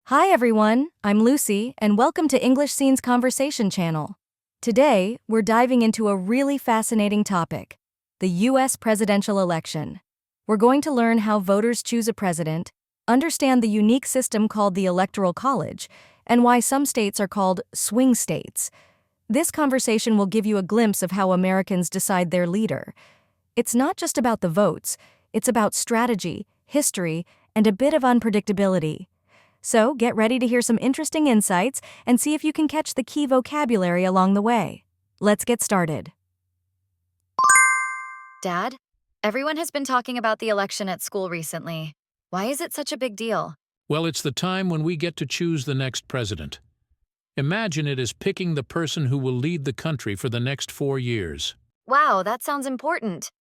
Hi everyone, I'm Lucy, and welcome to English Scenes Conversation channel. Today, we're diving into a really fascinating topic, the US presidential election. We're going to learn how voters choose a president, understand the unique system called the Electoral College, and why some states are called swing states. This conversation will give you a glimpse of how Americans decide their leader. It's not just about the votes, it's about strategy, history, and a bit of unpredictability. So get ready to hear some interesting insights and see if you can catch the key vocabulary along the way. Let's get started. Dad, everyone has been talking about the election at school recently. Why is it such a big deal? Well, it's the time when we get to choose the next president. Imagine it as picking the person who will lead the country for the next 4 years. Wow, that sounds important.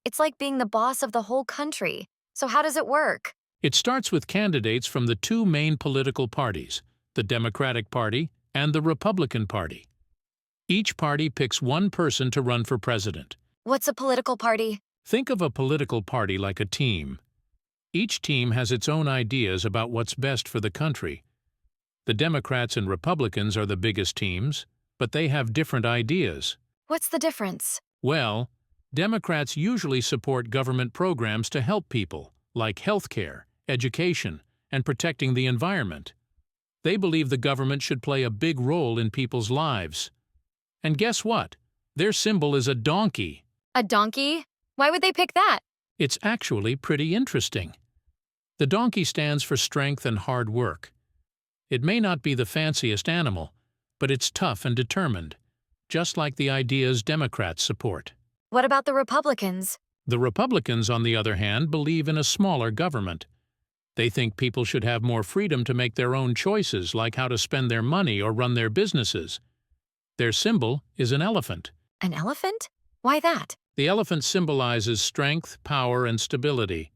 It's like being the boss of the whole country. So how does it work? It starts with candidates from the two main political parties, the Democratic Party and the Republican Party. Each party picks one person to run for president. What's a political party? Think of a political party like a team. Each team has its own ideas about what's best for the country. The Democrats and Republicans are the biggest teams, but they have different ideas. What's the difference? Well, Democrats usually support government programs to help people, like healthcare, education, and protecting the environment. They believe the government should play a big role in people's lives. And guess what? Their symbol is a donkey. A donkey? Why would they pick that? It's actually pretty interesting. The donkey stands for strength and hard work. It may not be the fanciest animal, but it's tough and determined, just like the ideas Democrats support. What about the Republicans? The Republicans, on the other hand, believe in a smaller government. They think people should have more freedom to make their own choices, like how to spend their money or run their businesses. Their symbol is an elephant. An elephant? Why that? The elephant symbolizes strength, power, and stability.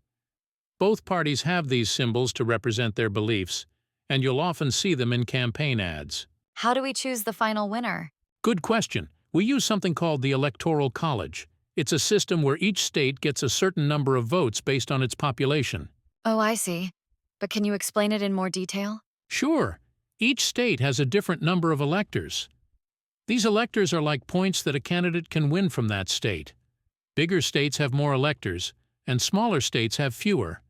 Both parties have these symbols to represent their beliefs, and you'll often see them in campaign ads. How do we choose the final winner? Good question. We use something called the Electoral College. It's a system where each state gets a certain number of votes based on its population. Oh, I see. But can you explain it in more detail? Sure. Each state has a different number of electors. These electors are like points that a candidate can win from that state. Bigger states have more electors, and smaller states have fewer.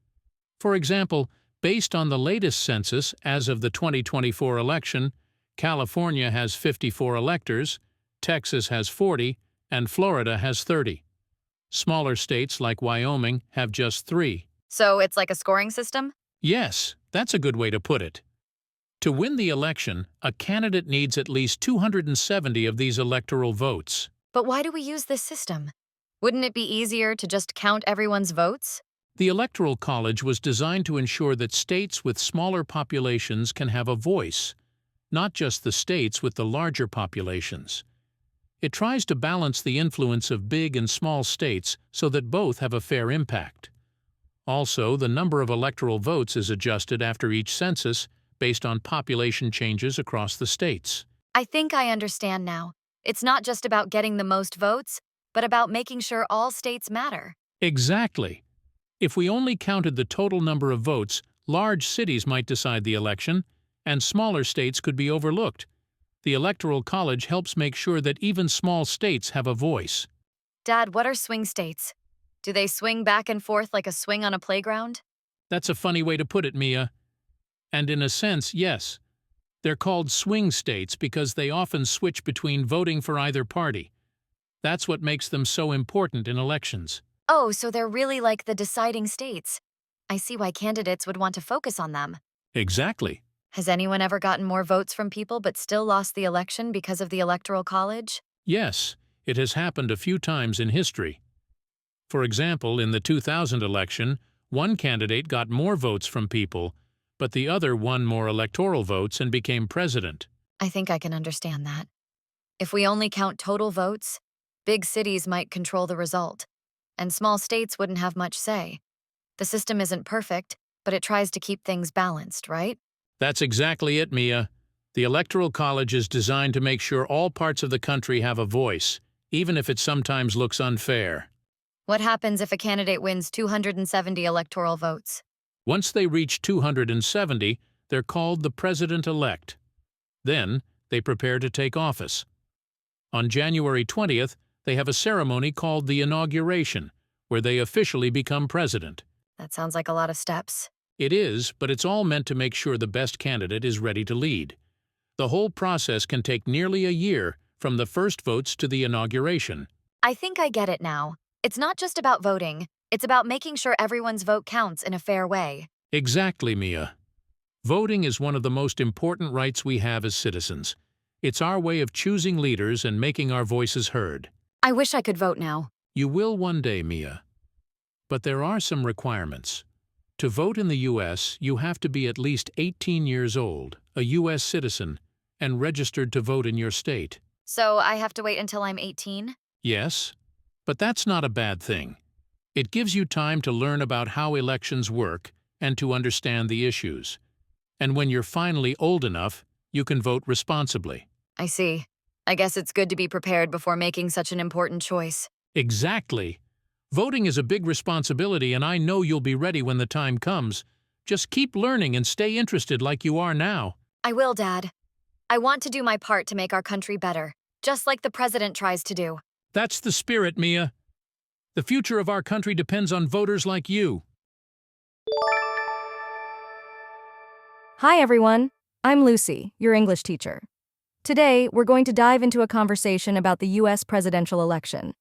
For example, based on the latest census as of the 2024 election, California has 54 electors, Texas has 40, and Florida has 30. Smaller states like Wyoming have just 3. So it's like a scoring system? Yes, that's a good way to put it. To win the election, a candidate needs at least 270 of these electoral votes. But why do we use this system? Wouldn't it be easier to just count everyone's votes? The Electoral College was designed to ensure that states with smaller populations can have a voice, not just the states with the larger populations. It tries to balance the influence of big and small states so that both have a fair impact. Also, the number of electoral votes is adjusted after each census based on population changes across the states. I think I understand now. It's not just about getting the most votes, but about making sure all states matter. Exactly. If we only counted the total number of votes, large cities might decide the election, and smaller states could be overlooked. The Electoral College helps make sure that even small states have a voice. Dad, what are swing states? Do they swing back and forth like a swing on a playground? That's a funny way to put it, Mia. And in a sense, yes. They're called swing states because they often switch between voting for either party. That's what makes them so important in elections. Oh, so they're really like the deciding states. I see why candidates would want to focus on them. Exactly. Has anyone ever gotten more votes from people but still lost the election because of the Electoral College? Yes, it has happened a few times in history. For example, in the 2000 election, one candidate got more votes from people, but the other won more electoral votes and became president. I think I can understand that. If we only count total votes, big cities might control the result, and small states wouldn't have much say. The system isn't perfect, but it tries to keep things balanced, right? That's exactly it, Mia. The Electoral College is designed to make sure all parts of the country have a voice, even if it sometimes looks unfair. What happens if a candidate wins 270 electoral votes? Once they reach 270, They're called the president-elect. Then, they prepare to take office. On January 20th, they have a ceremony called the inauguration, where they officially become president. That sounds like a lot of steps. It is, but it's all meant to make sure the best candidate is ready to lead. The whole process can take nearly a year, from the first votes to the inauguration. I think I get it now. It's not just about voting, it's about making sure everyone's vote counts in a fair way. Exactly, Mia. Voting is one of the most important rights we have as citizens. It's our way of choosing leaders and making our voices heard. I wish I could vote now. You will one day, Mia. But there are some requirements. To vote in the U.S., you have to be at least 18 years old, a U.S. citizen, and registered to vote in your state. So I have to wait until I'm 18? Yes, but that's not a bad thing. It gives you time to learn about how elections work and to understand the issues. And when you're finally old enough, you can vote responsibly. I see. I guess it's good to be prepared before making such an important choice. Exactly. Voting is a big responsibility, and I know you'll be ready when the time comes. Just keep learning and stay interested like you are now. I will, Dad. I want to do my part to make our country better, just like the president tries to do. That's the spirit, Mia. The future of our country depends on voters like you. Hi everyone, I'm Lucy, your English teacher. Today, we're going to dive into a conversation about the US presidential election.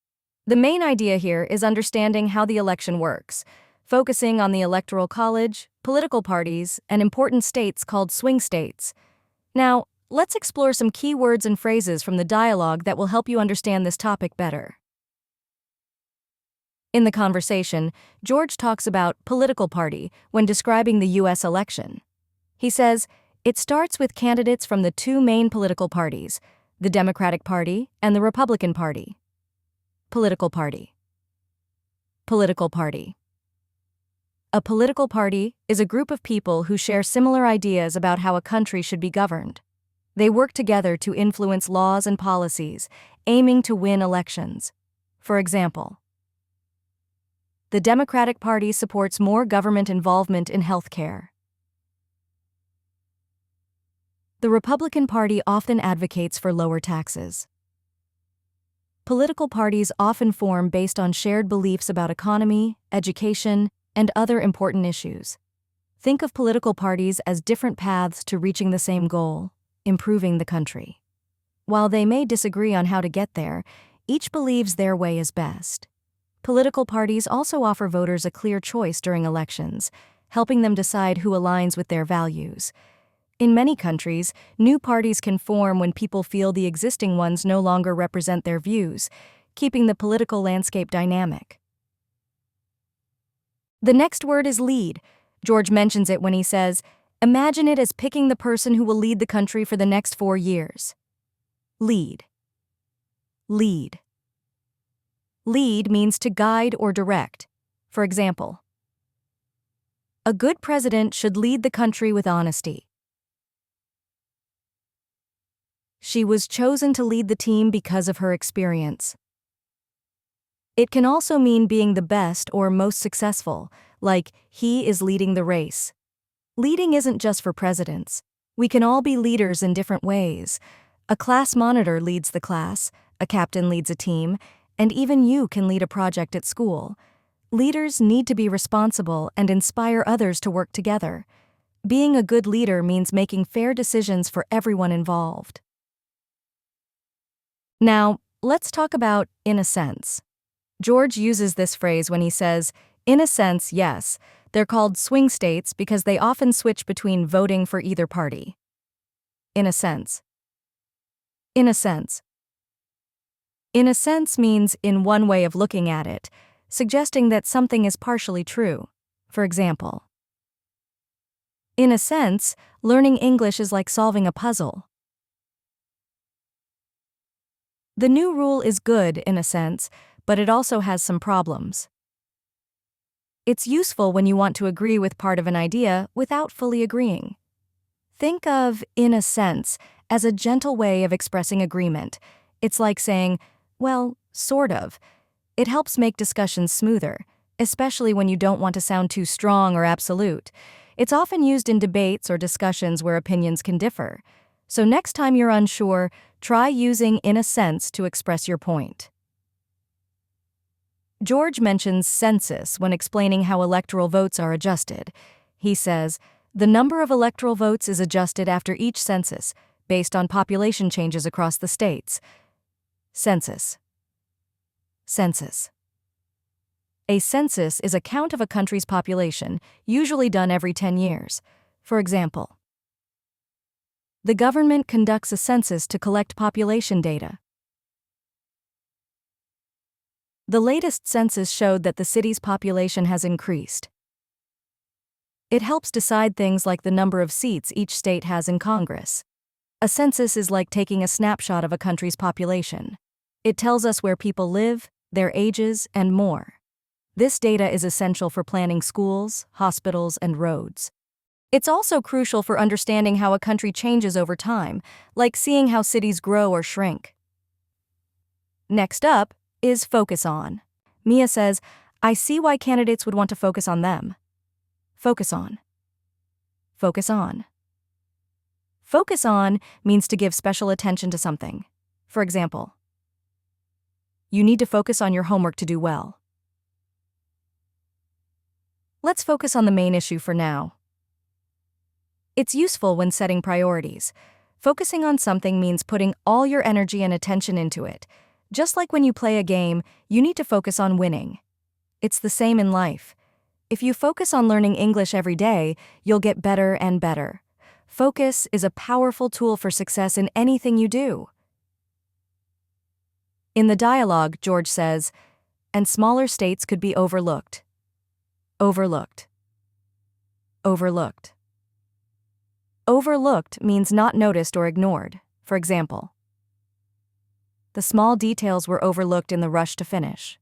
The main idea here is understanding how the election works, focusing on the Electoral College, political parties, and important states called swing states. Now, let's explore some key words and phrases from the dialogue that will help you understand this topic better. In the conversation, George talks about political party when describing the US election. He says, it starts with candidates from the two main political parties, the Democratic Party and the Republican Party. Political party. Political party. A political party is a group of people who share similar ideas about how a country should be governed. They work together to influence laws and policies, aiming to win elections. For example, the Democratic Party supports more government involvement in healthcare. The Republican Party often advocates for lower taxes. Political parties often form based on shared beliefs about economy, education, and other important issues. Think of political parties as different paths to reaching the same goal, improving the country. While they may disagree on how to get there, each believes their way is best. Political parties also offer voters a clear choice during elections, helping them decide who aligns with their values. In many countries, new parties can form when people feel the existing ones no longer represent their views, keeping the political landscape dynamic. The next word is lead. George mentions it when he says, imagine it as picking the person who will lead the country for the next 4 years. Lead. Lead. Lead means to guide or direct. For example, a good president should lead the country with honesty. She was chosen to lead the team because of her experience. It can also mean being the best or most successful, like he is leading the race. Leading isn't just for presidents. We can all be leaders in different ways. A class monitor leads the class, a captain leads a team, and even you can lead a project at school. Leaders need to be responsible and inspire others to work together. Being a good leader means making fair decisions for everyone involved. Now, let's talk about in a sense. George uses this phrase when he says, in a sense, yes, they're called swing states because they often switch between voting for either party. In a sense. In a sense. In a sense means in one way of looking at it, suggesting that something is partially true. For example, in a sense, learning English is like solving a puzzle. The new rule is good in a sense, but it also has some problems. It's useful when you want to agree with part of an idea without fully agreeing. Think of in a sense as a gentle way of expressing agreement. It's like saying, well, sort of. It helps make discussions smoother, especially when you don't want to sound too strong or absolute. It's often used in debates or discussions where opinions can differ. So next time you're unsure, try using in a sense to express your point. George mentions census when explaining how electoral votes are adjusted. He says, "The number of electoral votes is adjusted after each census, based on population changes across the states." Census. Census. A census is a count of a country's population, usually done every 10 years. For example, the government conducts a census to collect population data. The latest census showed that the city's population has increased. It helps decide things like the number of seats each state has in Congress. A census is like taking a snapshot of a country's population. It tells us where people live, their ages, and more. This data is essential for planning schools, hospitals, and roads. It's also crucial for understanding how a country changes over time, like seeing how cities grow or shrink. Next up is focus on. Mia says, "I see why candidates would want to focus on them." Focus on. Focus on. Focus on means to give special attention to something. For example, you need to focus on your homework to do well. Let's focus on the main issue for now. It's useful when setting priorities. Focusing on something means putting all your energy and attention into it. Just like when you play a game, you need to focus on winning. It's the same in life. If you focus on learning English every day, you'll get better and better. Focus is a powerful tool for success in anything you do. In the dialogue, George says, "And smaller states could be overlooked." Overlooked. Overlooked. Overlooked means not noticed or ignored. For example, the small details were overlooked in the rush to finish.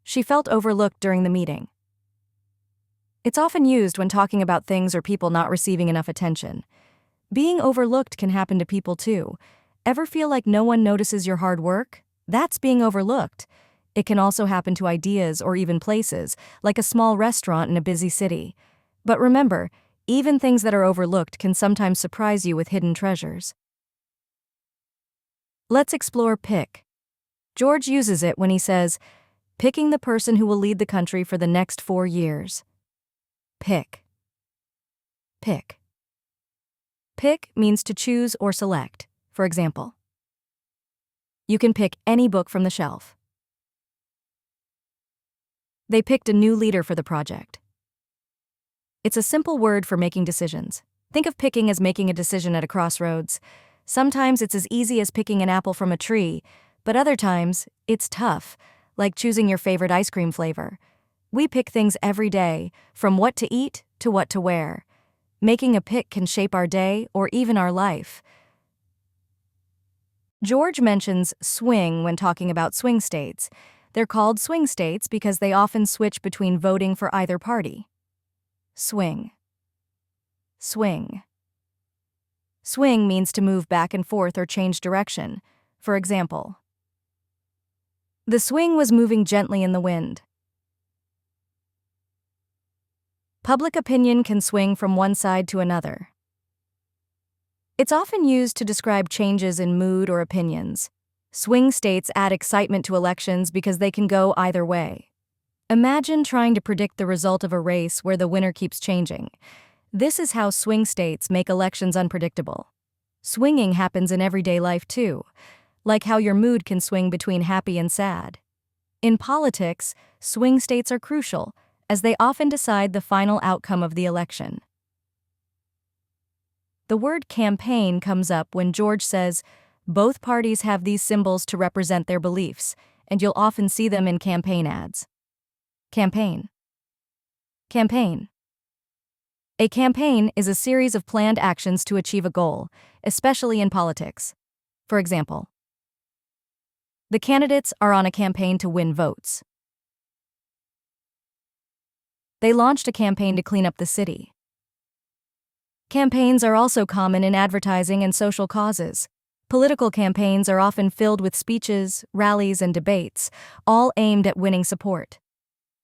She felt overlooked during the meeting. It's often used when talking about things or people not receiving enough attention. Being overlooked can happen to people too. Ever feel like no one notices your hard work? That's being overlooked. It can also happen to ideas or even places, like a small restaurant in a busy city. But remember, even things that are overlooked can sometimes surprise you with hidden treasures. Let's explore pick. George uses it when he says, "Picking the person who will lead the country for the next 4 years." Pick. Pick. Pick means to choose or select. For example, you can pick any book from the shelf. They picked a new leader for the project. It's a simple word for making decisions. Think of picking as making a decision at a crossroads. Sometimes it's as easy as picking an apple from a tree, but other times it's tough, like choosing your favorite ice cream flavor. We pick things every day, from what to eat to what to wear. Making a pick can shape our day or even our life. George mentions swing when talking about swing states. They're called swing states because they often switch between voting for either party. Swing. Swing. Swing means to move back and forth or change direction. For example, the swing was moving gently in the wind. Public opinion can swing from one side to another. It's often used to describe changes in mood or opinions. Swing states add excitement to elections because they can go either way. Imagine trying to predict the result of a race where the winner keeps changing. This is how swing states make elections unpredictable. Swinging happens in everyday life too, like how your mood can swing between happy and sad. In politics, swing states are crucial, as they often decide the final outcome of the election. The word campaign comes up when George says, "Both parties have these symbols to represent their beliefs, and you'll often see them in campaign ads." Campaign. Campaign. A campaign is a series of planned actions to achieve a goal, especially in politics. For example, the candidates are on a campaign to win votes. They launched a campaign to clean up the city. Campaigns are also common in advertising and social causes. Political campaigns are often filled with speeches, rallies, and debates, all aimed at winning support.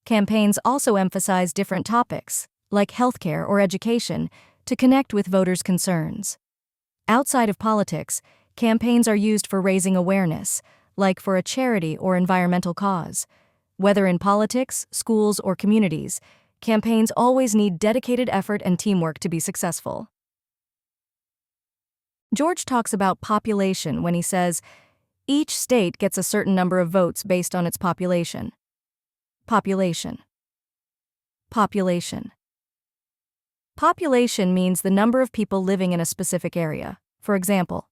Campaigns also emphasize different topics, like healthcare or education, to connect with voters' concerns. Outside of politics, campaigns are used for raising awareness, like for a charity or environmental cause. Whether in politics, schools, or communities, campaigns always need dedicated effort and teamwork to be successful. George talks about population when he says, each state gets a certain number of votes based on its population. Population. Population. Population means the number of people living in a specific area. For example,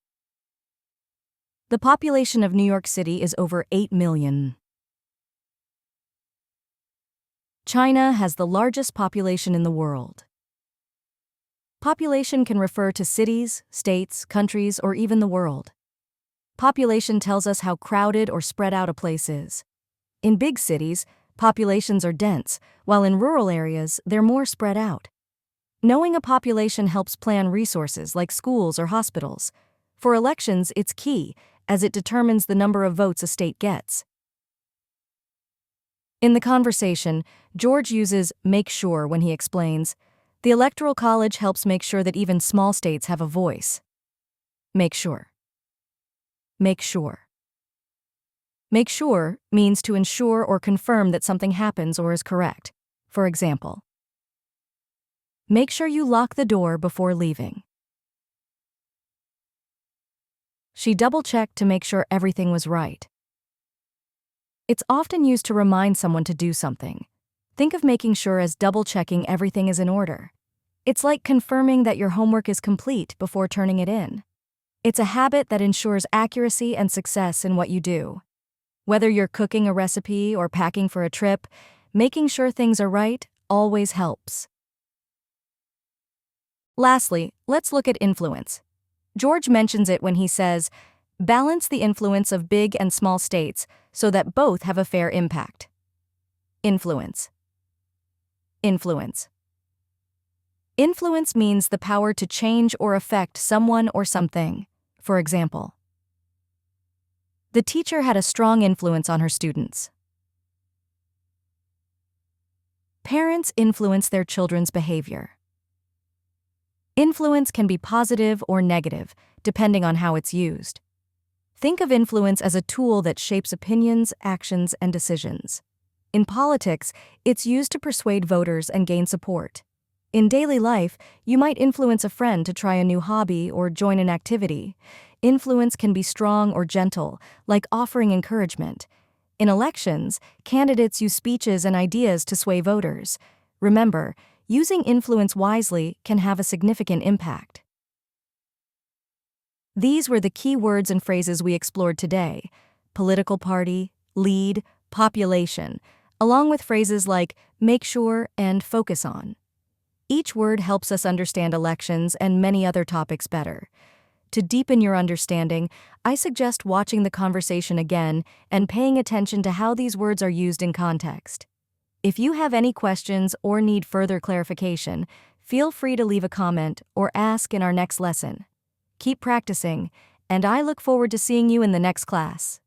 the population of New York City is over 8 million. China has the largest population in the world. Population can refer to cities, states, countries, or even the world. Population tells us how crowded or spread out a place is. In big cities, populations are dense, while in rural areas, they're more spread out. Knowing a population helps plan resources like schools or hospitals. For elections, it's key, as it determines the number of votes a state gets. In the conversation, George uses "make sure" when he explains, the Electoral College helps make sure that even small states have a voice. Make sure. Make sure. Make sure means to ensure or confirm that something happens or is correct. For example, make sure you lock the door before leaving. She double-checked to make sure everything was right. It's often used to remind someone to do something. Think of making sure as double-checking everything is in order. It's like confirming that your homework is complete before turning it in. It's a habit that ensures accuracy and success in what you do. Whether you're cooking a recipe or packing for a trip, making sure things are right always helps. Lastly, let's look at influence. George mentions it when he says, balance the influence of big and small states so that both have a fair impact. Influence. Influence. Influence means the power to change or affect someone or something. For example, the teacher had a strong influence on her students. Parents influence their children's behavior. Influence can be positive or negative, depending on how it's used. Think of influence as a tool that shapes opinions, actions, and decisions. In politics, it's used to persuade voters and gain support. In daily life, you might influence a friend to try a new hobby or join an activity. Influence can be strong or gentle, like offering encouragement. In elections, candidates use speeches and ideas to sway voters. Remember, using influence wisely can have a significant impact. These were the key words and phrases we explored today: political party, lead, population, along with phrases like make sure and focus on. Each word helps us understand elections and many other topics better. To deepen your understanding, I suggest watching the conversation again and paying attention to how these words are used in context. If you have any questions or need further clarification, feel free to leave a comment or ask in our next lesson. Keep practicing, and I look forward to seeing you in the next class.